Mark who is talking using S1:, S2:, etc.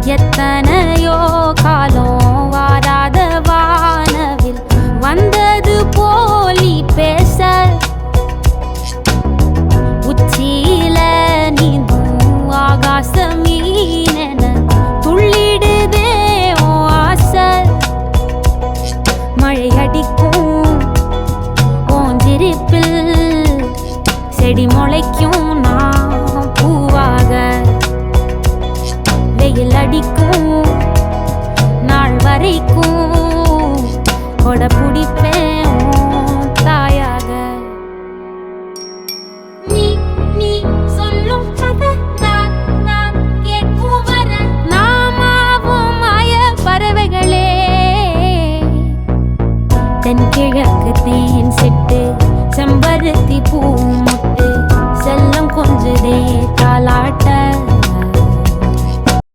S1: எத்தனையோ காலம் வாராத வானவில் வந்தது போலி பேச உச்சியில நீந்தும் ஆகாச மீனென துள்ளிடுதே ஓ ஆசை மழை அடிக்கும் ஓஞ்சிருப்பில் செடி முளைக்கும் நான் பூவாக வெயில் அடிக்கும் நாள் வரைக்கும் கொடை பிடிப்பேன்